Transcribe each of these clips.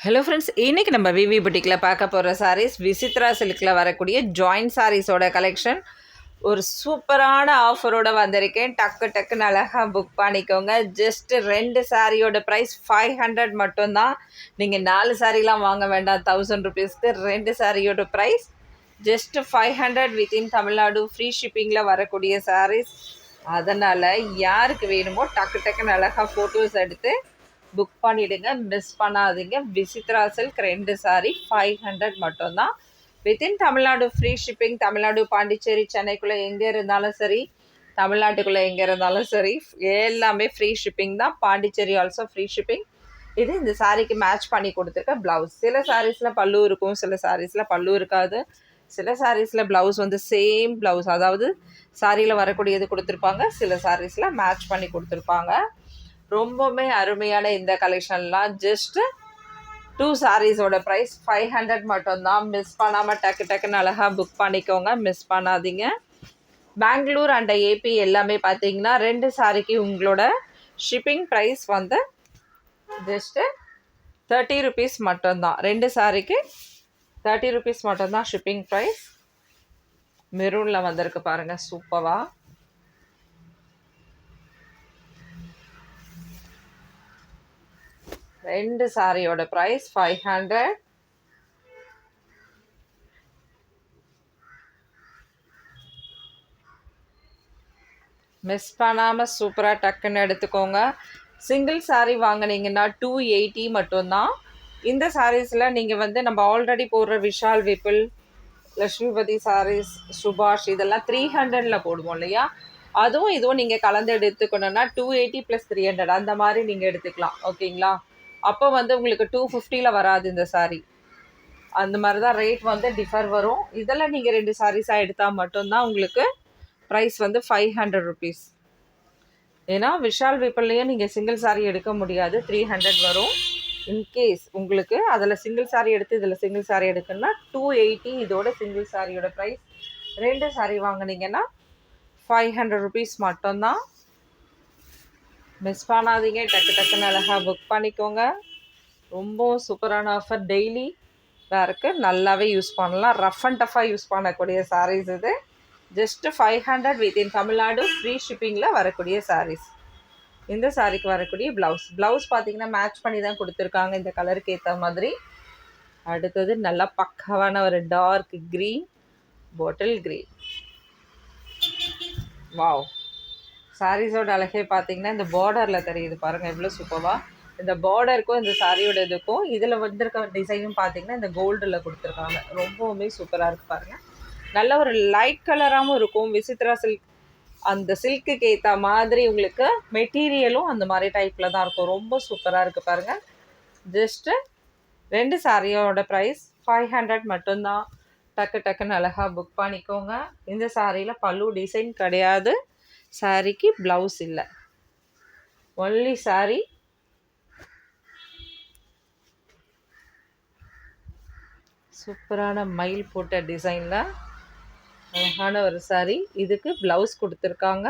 Hello friends, இன்றைக்கி நம்ம விவி புட்டிக்கில் பார்க்க போகிற சாரீஸ் விசித்ரா சில்கில் வரக்கூடிய ஜாயின்ட் சாரீஸோட கலெக்ஷன். ஒரு சூப்பரான ஆஃபரோடு வந்திருக்கேன். டக்குன்னு அழகாக புக் பண்ணிக்கோங்க. ஜஸ்ட்டு 2 சாரியோட ப்ரைஸ் 500 மட்டும்தான். நீங்கள் 4 சாரீலாம் வாங்க வேண்டாம். 1000 ருபீஸ்க்கு 2 சாரியோட price just 500 within Tamil Nadu. Free ஷிப்பிங்கில் வரக்கூடிய சாரீஸ். அதனால் யாருக்கு வேணுமோ டக்குன்னு அழகாக ஃபோட்டோஸ் எடுத்து புக் பண்ணிவிடுங்க, மிஸ் பண்ணாதீங்க. விசித்ரா சில்க் 2 சாரி 500 மட்டும்தான். Within Tamil Nadu free shipping. Tamil Nadu, Pondicherry, சென்னைக்குள்ளே எங்கே இருந்தாலும் சரி, தமிழ்நாட்டுக்குள்ளே எங்கே இருந்தாலும் சரி, எல்லாமே ஃப்ரீ ஷிப்பிங் தான். Pondicherry also free shipping. இது இந்த சாரீக்கு மேட்ச் பண்ணி கொடுத்துருக்க ப்ளவுஸ். சில சாரீஸில் பல்லு இருக்கும், சில சாரீஸில் பல்லு இருக்காது. சில சாரீஸில் ப்ளவுஸ் வந்து சேம் ப்ளவுஸ், அதாவது சாரியில் வரக்கூடியது கொடுத்துருப்பாங்க. சில சாரீஸில் மேட்ச் பண்ணி கொடுத்துருப்பாங்க. ரொம்பவுமே அருமையான இந்த கலெக்ஷன்லாம் ஜஸ்ட்டு 2 சாரீஸோட ப்ரைஸ் 500 மட்டும்தான். மிஸ் பண்ணாமல் டக்குன்னு அழகாக புக் பண்ணிக்கோங்க, மிஸ் பண்ணாதீங்க. பெங்களூர் அண்ட் ஏபி எல்லாமே பார்த்தீங்கன்னா 2 சாரிக்கு உங்களோட ஷிப்பிங் ப்ரைஸ் வந்து ஜஸ்ட்டு 30 ருபீஸ் மட்டும்தான். 2 சாரிக்கு 30 ருபீஸ் மட்டும்தான் ஷிப்பிங் ப்ரைஸ். மெரூனில் வந்திருக்கு பாருங்கள், சூப்பராக. ரெண்டு சாரியோட ப்ரைஸ் 500. மிஸ் பண்ணாமல் சூப்பராக டக்குன்னு எடுத்துக்கோங்க. சிங்கிள் சாரீ வாங்கினீங்கன்னா 280 மட்டும்தான். இந்த சாரீஸில் நீங்கள் வந்து நம்ம ஆல்ரெடி போடுற விஷால் விபிள், லக்ஷ்மிபதி சாரீஸ், சுபாஷ் இதெல்லாம் 300ல் போடுவோம் இல்லையா, அதுவும் இதுவும் நீங்கள் கலந்து எடுத்துக்கணுன்னா 280 + 300 அந்த மாதிரி நீங்கள் எடுத்துக்கலாம். ஓகேங்களா? அப்போ வந்து உங்களுக்கு 250ல் வராது இந்த சாரீ. அந்த மாதிரி தான் ரேட் வந்து டிஃபர் வரும். இதெல்லாம் நீங்கள் 2 சாரீஸாக எடுத்தால் மட்டும்தான் உங்களுக்கு ப்ரைஸ் வந்து 500 ருபீஸ். ஏன்னா விஷால் விபிள்லேயும் நீங்கள் சிங்கிள் சாரீ எடுக்க முடியாது, 300 வரும். இன்கேஸ் உங்களுக்கு அதில் சிங்கிள் சாரீ எடுத்து இதில் சிங்கிள் சாரீ எடுக்கணும்னா 280. இதோட சிங்கிள் சாரியோட ப்ரைஸ் 2 சாரீ வாங்கினீங்கன்னா 500 ருபீஸ் மட்டும்தான். மிஸ் பண்ணாதீங்க, டக்குன்னு அழகாக புக் பண்ணிக்கோங்க. ரொம்ப சூப்பரான ஆஃபர். டெய்லி வேருக்கு நல்லாவே யூஸ் பண்ணலாம். ரஃப் அண்ட் டஃபாக யூஸ் பண்ணக்கூடிய சாரீஸ் இது. ஜஸ்ட்டு 500 வித்தின் தமிழ்நாடு ஃப்ரீ ஷிப்பிங்கில் வரக்கூடிய சாரீஸ். இந்த சாரீக்கு வரக்கூடிய ப்ளவுஸ் பார்த்தீங்கன்னா மேட்ச் பண்ணி தான் கொடுத்துருக்காங்க, இந்த கலருக்கு ஏற்ற மாதிரி. அடுத்தது நல்லா பக்காவான ஒரு dark green, bottle green. Wow! சாரீஸோட அழகே பார்த்தீங்கன்னா இந்த பார்டரில் தெரியுது பாருங்கள், எவ்வளோ சூப்பராக. இந்த பார்டருக்கும் இந்த சாரியோட இதுக்கும் இதில் வந்திருக்க டிசைனும் பார்த்தீங்கன்னா இந்த கோல்டில் கொடுத்துருக்காங்க. ரொம்பவுமே சூப்பராக இருக்குது பாருங்கள். நல்ல ஒரு லைட் கலராகவும் இருக்கும். விசித்ரா சில்க் அந்த சில்க்குக்கு ஏற்ற மாதிரி உங்களுக்கு மெட்டீரியலும் அந்த மாதிரி டைப்பில் தான் இருக்கும். ரொம்ப சூப்பராக இருக்குது பாருங்கள். ஜஸ்ட்டு 2 சாரியோட ப்ரைஸ் 500 மட்டும்தான். டக்குன்னு அழகாக புக் பண்ணிக்கோங்க. இந்த சாரியில் பல்லு டிசைன் கிடையாது, சாரிக்கு ப்ளவுஸ் இல்லை, ஒன்லி சாரி. சூப்பரான மயில் போட்ட டிசைனில் அழகான ஒரு சாரி. இதுக்கு ப்ளவுஸ் கொடுத்துருக்காங்க.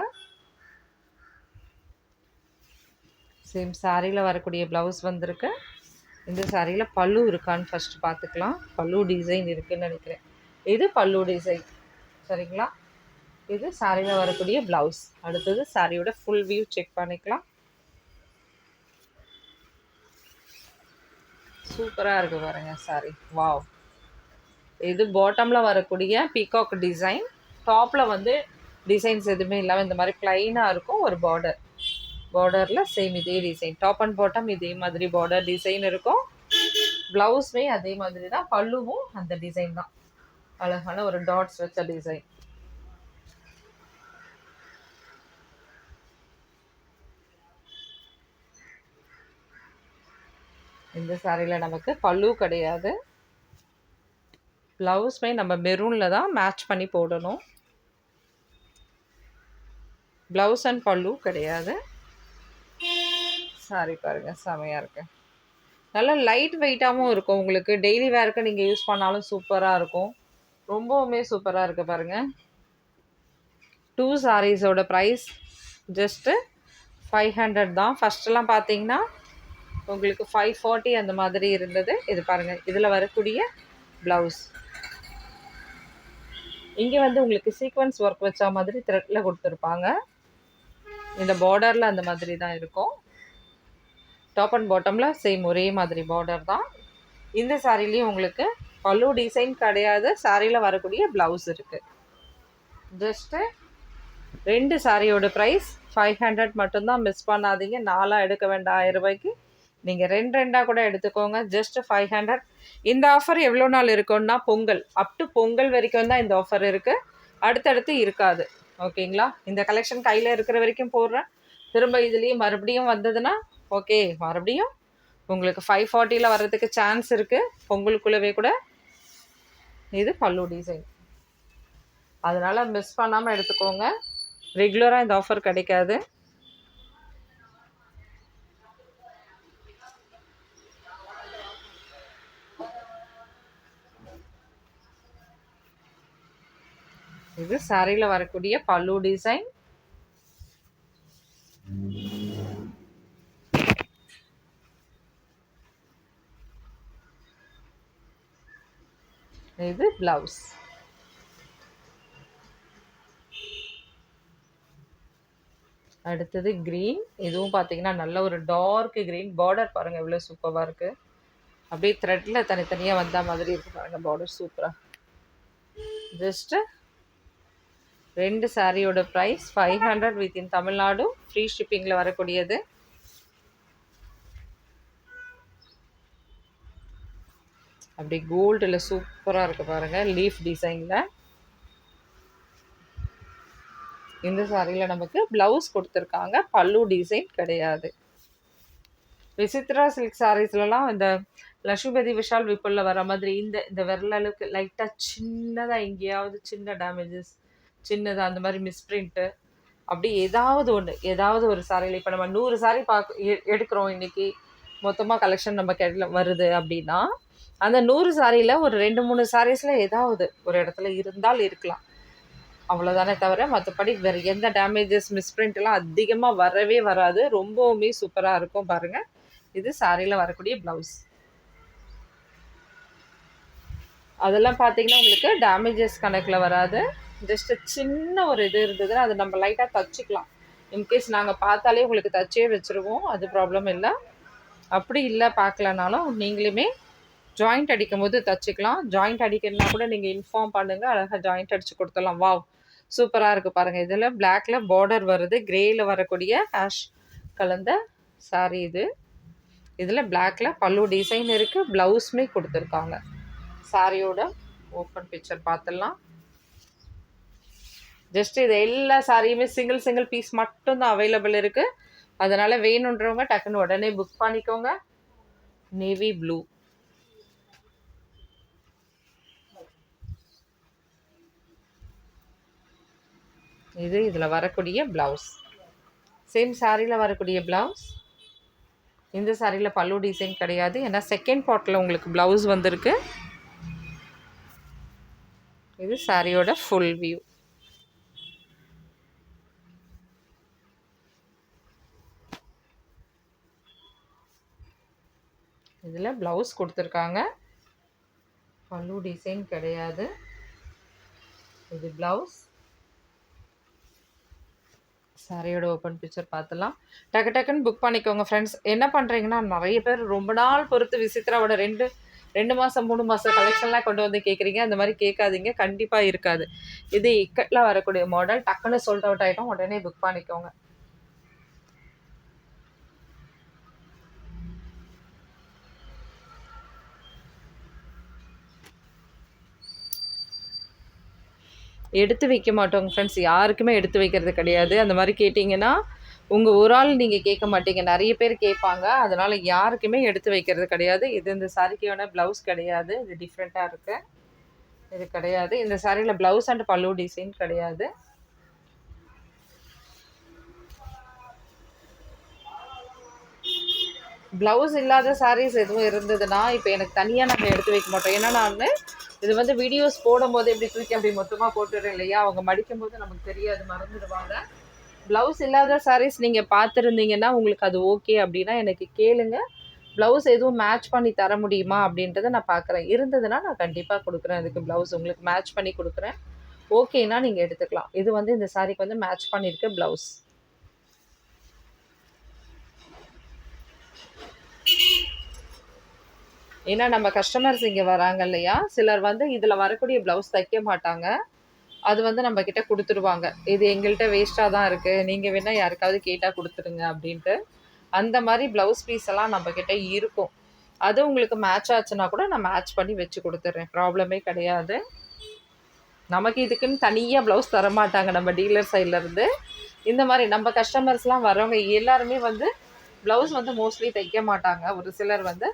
சேம் சாரியில் வரக்கூடிய ப்ளவுஸ் வந்திருக்கு. இந்த சாரியில் பல்லு இருக்கான்னு ஃபஸ்ட்டு பார்த்துக்கலாம். பல்லு டிசைன் இருக்குதுன்னு நினைக்கிறேன். இது பல்லு டிசைன், சரிங்களா? இது சாரியில் வரக்கூடிய ப்ளவுஸ். அடுத்தது சாரியோட ஃபுல் வியூ செக் பண்ணிக்கலாம். சூப்பராக இருக்குது பாருங்கள் சாரி. வாவ்! இது பாட்டமில் வரக்கூடிய பீகாக் டிசைன். டாப்பில் வந்து டிசைன்ஸ் எதுவுமே இல்லாமல் இந்த மாதிரி ப்ளைனாக இருக்கும். ஒரு பார்டரில் சேம் இதே டிசைன். டாப் அண்ட் பாட்டம் இதே மாதிரி பார்டர் டிசைன் இருக்கும். ப்ளவுஸுமே அதே மாதிரி தான், பல்லுவும் அந்த டிசைன் தான். அழகான ஒரு டாட்ஸ் வச்ச டிசைன். இந்த சாரியில் நமக்கு பல்லு கிடையாது. ப்ளவுஸுமே நம்ம மெரூனில் தான் மேட்ச் பண்ணி போடணும். ப்ளவுஸ் அண்ட் பல்லு கிடையாது. சாரி பாருங்கள், செமையாக இருக்கு. நல்லா லைட் வெயிட்டாகவும் இருக்கும். உங்களுக்கு டெய்லி வேருக்கு நீங்கள் யூஸ் பண்ணாலும் சூப்பராக இருக்கும். ரொம்பவுமே சூப்பராக இருக்குது பாருங்கள். 2 சாரீஸோட ப்ரைஸ் ஜஸ்ட்டு 500 தான். ஃபஸ்ட்டெல்லாம் பார்த்தீங்கன்னா உங்களுக்கு 540 அந்த மாதிரி இருந்தது. இது பாருங்கள், இதில் வரக்கூடிய ப்ளவுஸ். இங்கே வந்து உங்களுக்கு சீக்வன்ஸ் ஒர்க் வச்ச மாதிரி த்ரெட்டில் கொடுத்துருப்பாங்க. இந்த பார்டரில் அந்த மாதிரி தான் இருக்கும். டாப் அண்ட் பாட்டமில் சேம் ஒரே மாதிரி பார்டர் தான். இந்த சாரிலையும் உங்களுக்கு பல்லு டிசைன் கிடையாது. சாரியில் வரக்கூடிய ப்ளவுஸ் இருக்குது. ஜஸ்ட்டு 2 சாரியோட ப்ரைஸ் 500 மட்டும்தான். மிஸ் பண்ணாதீங்க. 4 எடுக்க வேண்டாம் 1000 ரூபாய்க்கு. நீங்கள் 2 கூட எடுத்துக்கோங்க. ஜஸ்ட் 500. இந்த ஆஃபர் எவ்வளோ நாள் இருக்குன்னா பொங்கல், அப் டு பொங்கல் வரைக்கும் தான் இந்த ஆஃபர் இருக்குது. அடுத்தடுத்து இருக்காது. ஓகேங்களா? இந்த கலெக்ஷன் கையில் இருக்கிற வரைக்கும் போடுறேன். திரும்ப இதுலேயும் மறுபடியும் வந்ததுன்னா ஓகே, மறுபடியும் உங்களுக்கு 540 வர்றதுக்கு சான்ஸ் இருக்குது. பொங்கலுக்குள்ளவே கூட. இது பல்லு டிசைன், அதனால் மிஸ் பண்ணாமல் எடுத்துக்கோங்க. ரெகுலராக இந்த ஆஃபர் கிடைக்காது. இது சாரியில் வரக்கூடிய பல்லு டிசைன். இது ப்ளவுஸ். அடுத்தது க்ரீன். இதுவும் பார்த்தீங்கன்னா நல்ல ஒரு டார்க் க்ரீன். பார்டர் பாருங்கள் எவ்வளோ சூப்பராக இருக்குது. அப்படியே த்ரெட்டில் தனித்தனியாக வந்த மாதிரி இருக்குது பாருங்கள். பார்டர் சூப்பராக. ஜஸ்ட்டு 2 சாரியோட ப்ரைஸ் 500 வித்தின் தமிழ்நாடு. ஃப்ரீ ஷிப்பிங்கில் வரக்கூடியது. அப்படி கோல்டில் சூப்பராக இருக்குது பாருங்கள், லீஃப் டிசைனில். இந்த சாரியில் நமக்கு ப்ளவுஸ் கொடுத்துருக்காங்க. பல்லு டிசைன் கிடையாது. விசித்ரா சில்க் சாரீஸ்லாம் இந்த லட்சுமிபதி விஷால் விப்புலில் வர மாதிரி இந்த விரல் அளவுக்கு லைட்டாக சின்னதாக எங்கேயாவது சின்ன டேமேஜஸ், சின்னதாக அந்த மாதிரி மிஸ்பிரிண்ட்டு, அப்படி ஏதாவது ஒரு சாரியில் இப்போ நம்ம 100 சாரி எடுக்கிறோம் இன்றைக்கி, மொத்தமாக கலெக்ஷன் நம்ம கையில் வருது அப்படின்னா, அந்த 100 சாரியில் ஒரு 2-3 சாரீஸில் ஏதாவது ஒரு இடத்துல இருந்தால் இருக்கலாம். அவ்வளோதானே தவிர மற்றபடி வேறு எந்த டேமேஜஸ் மிஸ்பிரிண்ட்லாம் அதிகமாக வரவே வராது. ரொம்பவுமே சூப்பராக இருக்கும் பாருங்கள். இது சாரியில் வரக்கூடிய ப்ளவுஸ். அதெல்லாம் பார்த்தீங்கன்னா உங்களுக்கு டேமேஜஸ் கணக்கில் வராது. ஜஸ்ட்டு சின்ன ஒரு இது இருந்ததுன்னா அது நம்ம லைட்டாக தச்சுக்கலாம். இன்கேஸ் நாங்கள் பார்த்தாலே உங்களுக்கு தச்சே வச்சுருவோம், அது ப்ராப்ளம் இல்லை. அப்படி இல்லை பார்க்கலனாலும் நீங்களுமே ஜாயிண்ட் அடிக்கும் போது தச்சுக்கலாம். ஜாயிண்ட் அடிக்கணுன்னா கூட நீங்கள் இன்ஃபார்ம் பண்ணுங்கள், அழகாக ஜாயிண்ட் அடித்து கொடுத்துடலாம். வாவ், சூப்பராக இருக்குது பாருங்கள். இதில் பிளாக்கில் பார்டர் வருது, கிரேயில் வரக்கூடிய ஆஷ் கலந்த சாரீ இது. இதில் பிளாக்கில் பல்லு டிசைன் இருக்குது, ப்ளவுஸுமே கொடுத்துருக்காங்க. சாரியோட ஓப்பன் பிக்சர் பார்த்துடலாம். ஜஸ்ட் இது எல்லா சாரியுமே சிங்கிள் பீஸ் மட்டும்தான் அவைலபிள் இருக்குது. அதனால் வேணுன்றவங்க டக்குன்னு உடனே புக் பண்ணிக்கோங்க. Navy blue. இது இதில் வரக்கூடிய ப்ளவுஸ். சேம் சாரியில் வரக்கூடிய ப்ளவுஸ். இந்த சாரியில் பல்லு டிசைன் கிடையாது, ஏன்னா செகண்ட் பார்ட்டில் உங்களுக்கு ப்ளவுஸ் வந்திருக்கு. இது சாரியோட ஃபுல் வியூ. இதில் ப்ளவுஸ் கொடுத்துருக்காங்க, பல்லு டிசைன் கிடையாது. இது ப்ளவுஸ். சாரியோட ஓப்பன் பிக்சர் பார்த்துலாம். டக்குன்னு புக் பண்ணிக்கோங்க ஃப்ரெண்ட்ஸ். என்ன பண்ணுறீங்கன்னா, நிறைய பேர் ரொம்ப நாள் பொறுத்து விசித்ராவோட 2 மாதம் 3 மாதம் கலெக்ஷன்லாம் கொண்டு வந்து கேட்குறீங்க. அந்த மாதிரி கேட்காதீங்க, கண்டிப்பாக இருக்காது. இது இக்கட்டில் வரக்கூடிய மாடல். டக்குன்னு சோல்ட் அவுட் ஆகிட்டோம், உடனே புக் பண்ணிக்கோங்க. எடுத்து வைக்க மாட்டோங்க ஃப்ரெண்ட்ஸ், யாருக்குமே எடுத்து வைக்கிறது கிடையாது. அந்த மாதிரி கேட்டிங்கன்னா உங்கள் ஒரு ஆள் நீங்கள் கேட்க மாட்டீங்க, நிறைய பேர் கேட்பாங்க. அதனால் யாருக்குமே எடுத்து வைக்கிறது கிடையாது. இது இந்த சாரிக்கான ப்ளவுஸ் கிடையாது, இது டிஃப்ரெண்ட்டாக இருக்குது. இது கிடையாது. இந்த சாரியில் ப்ளவுஸ் அண்ட் பல்லு டிசைன் கிடையாது. ப்ளவுஸ் இல்லாத சாரீஸ் எதுவும் இருந்ததுன்னா இப்போ எனக்கு தனியாக நாங்கள் எடுத்து வைக்க மாட்டோம். ஏன்னா நான் இது வந்து வீடியோஸ் போடும்போது எப்படி தூக்கி அப்படி மொத்தமாக போட்டுடுறேன் இல்லையா, அவங்க மடிக்கும் போது நமக்கு தெரியாது, மறந்துடுவாங்க. ப்ளவுஸ் இல்லாத சாரீஸ் நீங்கள் பார்த்துருந்தீங்கன்னா உங்களுக்கு அது ஓகே அப்படின்னா எனக்கு கேளுங்க, ப்ளவுஸ் எதுவும் மேட்ச் பண்ணி தர முடியுமா அப்படின்றத நான் பார்க்குறேன். இருந்ததுன்னா நான் கண்டிப்பாக கொடுக்குறேன். அதுக்கு ப்ளவுஸ் உங்களுக்கு மேட்ச் பண்ணி கொடுக்குறேன். ஓகேனா நீங்கள் எடுத்துக்கலாம். இது வந்து இந்த சாரீக்கு வந்து மேட்ச் பண்ணியிருக்கு ப்ளவுஸ். ஏன்னா நம்ம கஸ்டமர்ஸ் இங்கே வராங்க இல்லையா, சிலர் வந்து இதில் வரக்கூடிய ப்ளவுஸ் தைக்க மாட்டாங்க. அது வந்து நம்மக்கிட்ட கொடுத்துருவாங்க. இது எங்கள்கிட்ட வேஸ்ட்டாக தான் இருக்குது, நீங்கள் வேணால் யாருக்காவது கேட்டால் கொடுத்துருங்க அப்படின்ட்டு. அந்த மாதிரி ப்ளவுஸ் பீஸ் எல்லாம் நம்மக்கிட்ட இருக்கும். அது உங்களுக்கு மேட்ச் ஆச்சுன்னா கூட நான் மேட்ச் பண்ணி வச்சு கொடுத்துட்றேன், ப்ராப்ளமே கிடையாது. நமக்கு இதுக்குன்னு தனியாக ப்ளவுஸ் தர மாட்டாங்க நம்ம டீலர் சைட்லேருந்து. இந்த மாதிரி நம்ம கஸ்டமர்ஸ்லாம் வரவங்க எல்லாருமே வந்து ப்ளவுஸ் வந்து மோஸ்ட்லி தைக்க மாட்டாங்க, ஒரு சிலர் வந்து.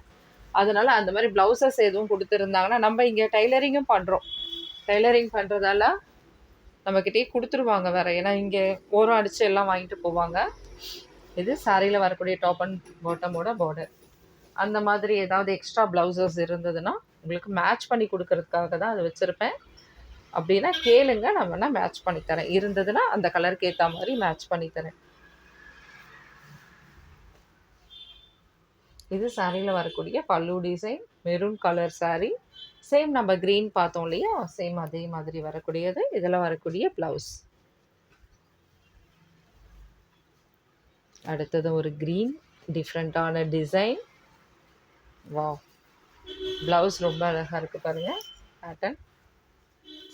அதனால் அந்த மாதிரி ப்ளவுசஸ் எதுவும் கொடுத்துருந்தாங்கன்னா, நம்ம இங்கே டைலரிங்கும் பண்ணுறோம். டைலரிங் பண்ணுறதால நம்மக்கிட்டே கொடுத்துருவாங்க வேறு. ஏன்னா இங்கே ஓரம் அடித்து எல்லாம் வாங்கிட்டு போவாங்க. இது சாரியில் வரக்கூடிய டாப் அண்ட் பாட்டமோட பார்டர். அந்த மாதிரி ஏதாவது எக்ஸ்ட்ரா ப்ளவுசஸ் இருந்ததுன்னா உங்களுக்கு மேட்ச் பண்ணி கொடுக்கறதுக்காக தான் அதை வச்சுருப்பேன். அப்படின்னா கேளுங்க, நான் வேணால் மேட்ச் பண்ணித்தரேன். இருந்ததுன்னா அந்த கலருக்கு ஏற்ற மாதிரி மேட்ச் பண்ணித்தரேன். இது சாரியில் வரக்கூடிய பல்லு design, maroon colour sorry. Same நம்ம க்ரீன் பார்த்தோம் இல்லையா, சேம் அதே மாதிரி வரக்கூடியது. இதில் வரக்கூடிய ப்ளவுஸ். அடுத்தது ஒரு க்ரீன் டிஃப்ரெண்ட்டான டிசைன். வாவ், ப்ளவுஸ் ரொம்ப அழகாக இருக்குது பாருங்கள், பேட்டர்ன்.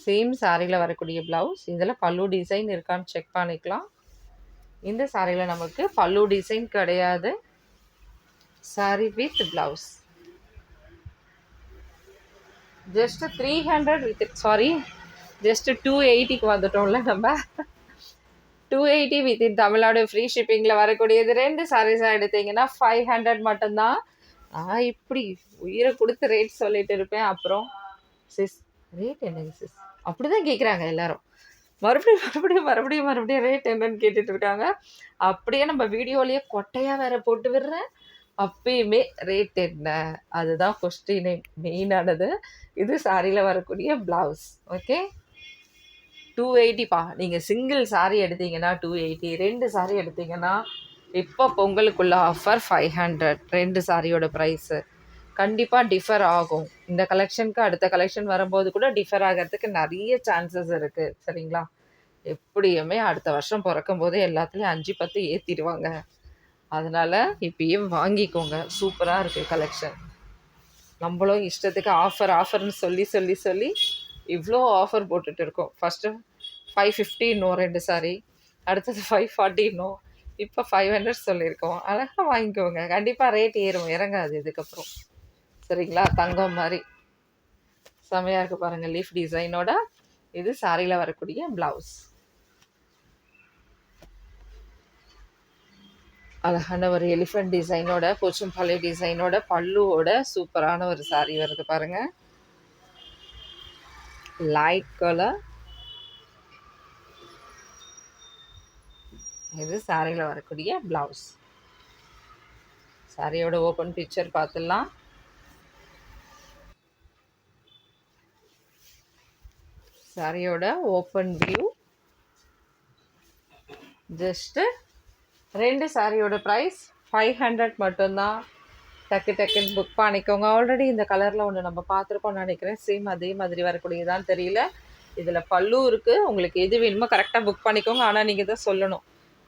சேம் சாரியில் வரக்கூடிய ப்ளவுஸ். இதில் பல்லு டிசைன் இருக்கான்னு செக் பண்ணிக்கலாம். இந்த சாரியில் நமக்கு பல்லு டிசைன் கிடையாது. Sari with blouse. Just 300 with, sari, just 280க்கு வந்துட்டோம்ல நம்ம. 280 வித்தின் தமிழ்நாடு ஃப்ரீ ஷிப்பிங்கில் வரக்கூடியது. 2 சாரீஸாக எடுத்தீங்கன்னா 500 மட்டும்தான். நான் இப்படி உயிரை கொடுத்து ரேட் சொல்லிட்டு இருப்பேன். அப்புறம் சிஸ் ரேட் என்னங்க சிஸ் அப்படி தான் கேட்குறாங்க எல்லாரும். மறுபடியும் ரேட் என்னன்னு கேட்டுட்டு இருக்காங்க. அப்படியே நம்ம வீடியோலேயே கொட்டையாக வேற போட்டு விடுறேன். அப்பயுமே ரேட் என்ன, அதுதான் கொஸ்டினே மெயினானது. இது சாரியில் வரக்கூடிய ப்ளவுஸ். ஓகே, 280பா. நீங்கள் சிங்கிள் சாரீ எடுத்தீங்கன்னா 280, 2 சாரீ எடுத்தீங்கன்னா இப்போ பொங்கலுக்குள்ள ஆஃபர் 500. 2 சாரியோட ப்ரைஸு கண்டிப்பாக டிஃபர் ஆகும். இந்த கலெக்ஷனுக்கு அடுத்த கலெக்ஷன் வரும்போது கூட டிஃபர் ஆகிறதுக்கு நிறைய சான்சஸ் இருக்குது, சரிங்களா. எப்படியுமே அடுத்த வருஷம் பிறக்கும் போதே எல்லாத்துலேயும் 5-10 ஏற்றிடுவாங்க. அதனால் இப்பயும் வாங்கிக்கோங்க. சூப்பராக இருக்குது கலெக்ஷன். நம்மளும் இஷ்டத்துக்கு ஆஃபர்னு சொல்லி இவ்வளோ ஆஃபர் போட்டுட்டு இருக்கோம். ஃபஸ்ட்டு 550 இன்னும் 2 சாரி, அடுத்தது 540 இன்னும், இப்போ 500 சொல்லியிருக்கோம். அழகாக வாங்கிக்கோங்க. கண்டிப்பாக ரேட் ஏறும், இறங்காது இதுக்கப்புறம், சரிங்களா. தங்கம் மாதிரி செமையாக இருக்குது பாருங்கள், லீஃப் டிசைனோட. இது சாரியில் வரக்கூடிய ப்ளவுஸ். அழகான ஒரு எலிஃபண்ட் டிசைனோட, போச்சம்பள்ளி டிசைனோட, பல்லுவோட சூப்பரான ஒரு சாரீ வருது பாருங்கள். Light colour. இது சாரியில் வரக்கூடிய ப்ளவுஸ். சாரியோட ஓப்பன் பிக்சர் பார்த்துடலாம். சாரியோட ஓப்பன் வியூ. ஜஸ்ட்டு 2 சாரியோட ப்ரைஸ் 500 மட்டும்தான். டக்குன்னு புக் பண்ணிக்கோங்க. ஆல்ரெடி இந்த கலரில் ஒன்று நம்ம பார்த்துருக்கோம்னு நினைக்கிறேன். சேம் அதே மாதிரி வரக்கூடியதான் தெரியல. இதில் பல்லு இருக்குது. உங்களுக்கு எது வேணுமோ கரெக்டாக புக் பண்ணிக்கோங்க. ஆனால் நீங்கள் தான் சொல்லணும்,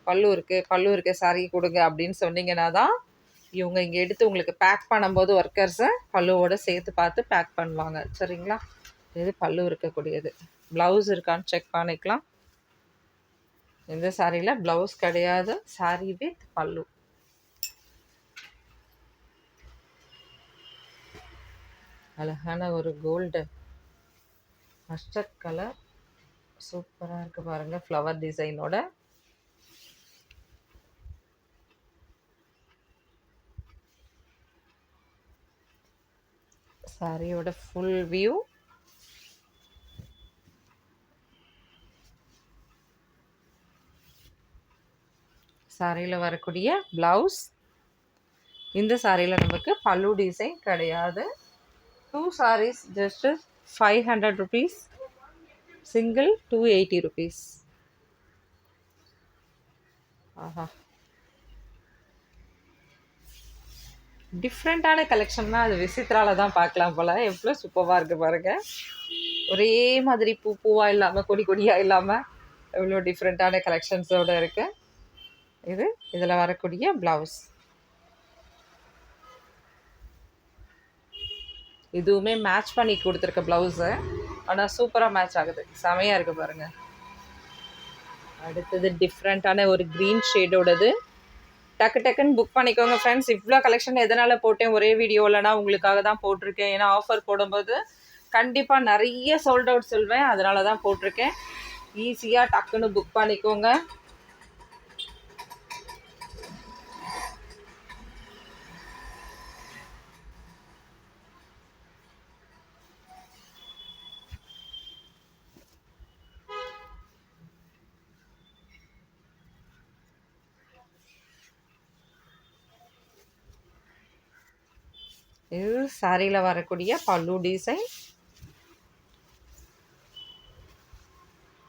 பல்லு இருக்குது சாரி கொடுங்க அப்படின்னு சொன்னீங்கன்னா தான் இவங்க இங்கே எடுத்து உங்களுக்கு பேக் பண்ணும்போது ஒர்க்கர்ஸை பல்லுவோடு சேர்த்து பார்த்து பேக் பண்ணுவாங்க, சரிங்களா. இது பல்லு இருக்கக்கூடியது. ப்ளவுஸ் இருக்கான்னு செக் பண்ணிக்கலாம். இந்த சாரியில் ப்ளவுஸ் கிடையாது, சாரி வித் பல்லு. அழகான ஒரு கோல்டு மஸ்டர்ட் கலர், சூப்பராக இருக்குது பாருங்கள், ஃப்ளவர் டிசைனோட. சாரியோட ஃபுல் வியூ. சாரியில் வரக்கூடிய ப்ளவுஸ். இந்த சாரியில் நமக்கு பல்லு டிசைன் கிடையாது. 2 sarees just 500 rupees, single 280 rupees. ஆஹா, டிஃப்ரெண்ட்டான கலெக்ஷன்னா அது விசித்ரால தான் பார்க்கலாம் போல். எவ்வளோ சூப்பராக இருக்குது பாருங்கள். ஒரே மாதிரி பூவாக இல்லாமல் கொடி கொடியாக இல்லாமல் எவ்வளோ டிஃப்ரெண்ட்டான கலெக்ஷன்ஸோடு இருக்குது. இதில் வரக்கூடிய ப்ளவுஸ். இதுவுமே மேட்ச் பண்ணி கொடுத்துருக்க ப்ளவுஸு. ஆனால் சூப்பராக மேட்ச் ஆகுது, செமையாக இருக்குது பாருங்கள். அடுத்தது டிஃப்ரெண்ட்டான ஒரு க்ரீன் ஷேடோடது. டக்குன்னு புக் பண்ணிக்கோங்க ஃப்ரெண்ட்ஸ். இவ்வளோ கலெக்ஷன் எதனால் போட்டேன் ஒரே வீடியோலனா உங்களுக்காக தான் போட்டிருக்கேன். ஏன்னா ஆஃபர் போடும்போது கண்டிப்பாக நிறைய சோல்ட் அவுட் சொல்வேன், அதனால தான் போட்டிருக்கேன். ஈஸியாக டக்குன்னு புக் பண்ணிக்கோங்க. இது சாரியில் வரக்கூடிய பல்லு டிசைன்.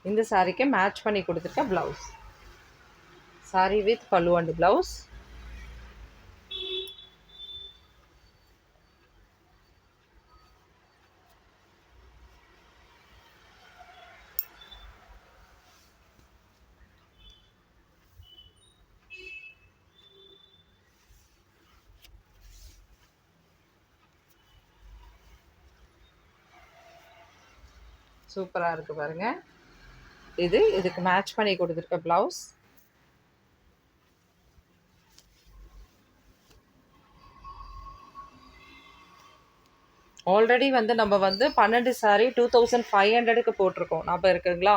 இந்த சாரிக்கு மேட்ச் பண்ணி கொடுத்துருக்க ப்ளவுஸ். சாரி வித் பல்லு அண்ட் ப்ளவுஸ். சூப்பராக இருக்குது பாருங்கள். இதுக்கு மேட்ச் பண்ணி கொடுத்துருக்க ப்ளவுஸ். ஆல்ரெடி நம்ம 12 சாரி 2500க்கு போட்டிருக்கோம். ஞாபகம் இருக்குங்களா?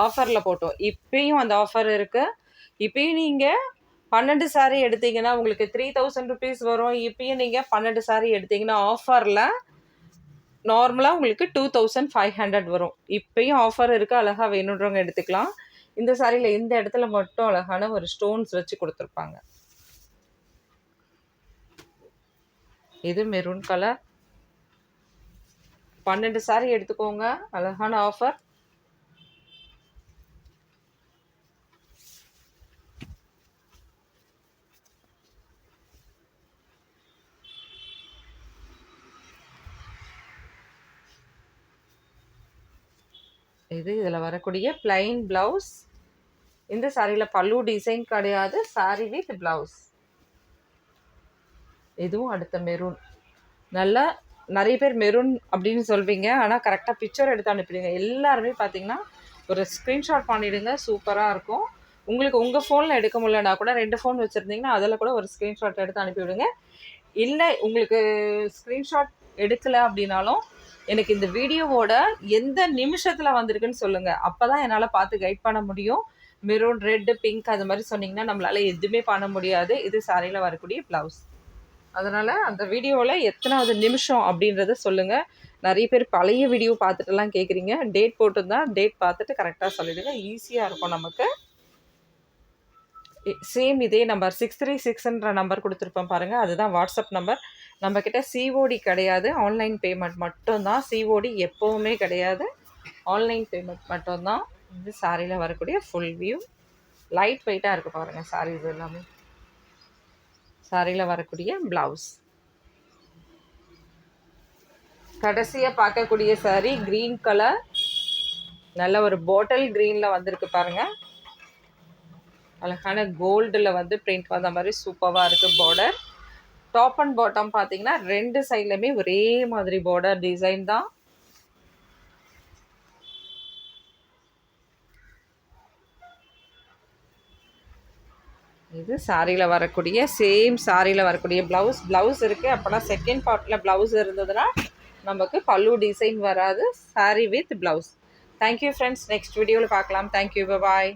ஆஃபரில் போட்டோம். இப்பயும் அந்த ஆஃபர் இருக்குது. இப்பயும் நீங்கள் 12 சாரி எடுத்தீங்கன்னா உங்களுக்கு 3000 ருபீஸ் வரும். இப்பயும் நீங்கள் 12 சாரி எடுத்தீங்கன்னா ஆஃபரில் நார்மலாக உங்களுக்கு 2500 வரும். இப்பயும் ஆஃபர் இருக்குது. அழகாக வேணுன்றவங்க எடுத்துக்கலாம். இந்த சாரியில் இந்த இடத்துல மட்டும் அழகான ஒரு ஸ்டோன்ஸ் வச்சு கொடுத்துருப்பாங்க. இது மெரூன் கலர். 12 சாரி எடுத்துக்கோங்க, அழகான ஆஃபர். இதில் வரக்கூடிய பிளைன் ப்ளவுஸ். இந்த சாரியில் பல்லு டிசைன் கிடையாது, சாரி வித் ப்ளவுஸ். இதுவும் அடுத்த மெரூன். நல்லா நிறைய பேர் மெரூன் அப்படின்னு சொல்வீங்க, ஆனால் கரெக்டாக பிக்சர் எடுத்து அனுப்பிடுங்க. எல்லாருமே பார்த்தீங்கன்னா ஒரு ஸ்க்ரீன்ஷாட் பண்ணிவிடுங்க, சூப்பராக இருக்கும். உங்களுக்கு உங்கள் ஃபோனில் எடுக்க முடியலனா கூட 2 ஃபோன் வச்சுருந்தீங்கன்னா அதில் கூட ஒரு ஸ்க்ரீன்ஷாட் எடுத்து அனுப்பிவிடுங்க. இல்லை உங்களுக்கு ஸ்க்ரீன்ஷாட் எடுக்கலை அப்படின்னாலும் எனக்கு இந்த வீடியோவோட எந்த நிமிஷத்தில் வந்திருக்குன்னு சொல்லுங்கள். அப்போ தான் என்னால் பார்த்து கைட் பண்ண முடியும். மெரூன், ரெட்டு, பிங்க் அது மாதிரி சொன்னிங்கன்னா நம்மளால் எதுவுமே பண்ண முடியாது. இது சாரியில் வரக்கூடிய ப்ளவுஸ். அதனால் அந்த வீடியோவில் எத்தனாவது நிமிஷம் அப்படின்றத சொல்லுங்கள். நிறைய பேர் பழைய வீடியோ பார்த்துட்டுலாம் கேட்குறீங்க. டேட் போட்டுருந்தா டேட் பார்த்துட்டு கரெக்டாக சொல்லிவிடுங்க, ஈஸியாக இருக்கும் நமக்கு. சேம் இதே நம்பர் 636ன்ற நம்பர் கொடுத்துருப்பேன் பாருங்கள், அதுதான் வாட்ஸ்அப் நம்பர். நம்மக்கிட்ட சிஓடி கிடையாது, ஆன்லைன் பேமெண்ட் மட்டும்தான். சிஓடி எப்போவுமே கிடையாது, ஆன்லைன் பேமெண்ட் மட்டும்தான். இது சாரியில் வரக்கூடிய ஃபுல் வியூ. லைட் வெயிட்டாக இருக்குது பாருங்கள் சாரீஸ் எல்லாமே. சாரியில் வரக்கூடிய ப்ளவுஸ். கடைசியாக பார்க்கக்கூடிய சாரி க்ரீன் கலர். நல்ல ஒரு பாட்டில் க்ரீனில் வந்திருக்கு பாருங்கள். அழகான கோல்டில் பிரிண்ட் வந்த மாதிரி சூப்பராக இருக்குது பார்டர். டாப் அண்ட் பாட்டம் பார்த்தீங்கன்னா 2 சைட்லையுமே ஒரே மாதிரி பார்டர் டிசைன் தான். இது சாரியில் வரக்கூடிய சேம் சாரியில் வரக்கூடிய ப்ளவுஸ் இருக்குது. அப்போனா செகண்ட் பார்ட்டில் ப்ளவுஸ் இருந்ததுன்னா நமக்கு பல்லு டிசைன் வராது. Sorry with blouse. Thank you friends. Next வீடியோவில் பார்க்கலாம். தேங்க்யூ, பாய்.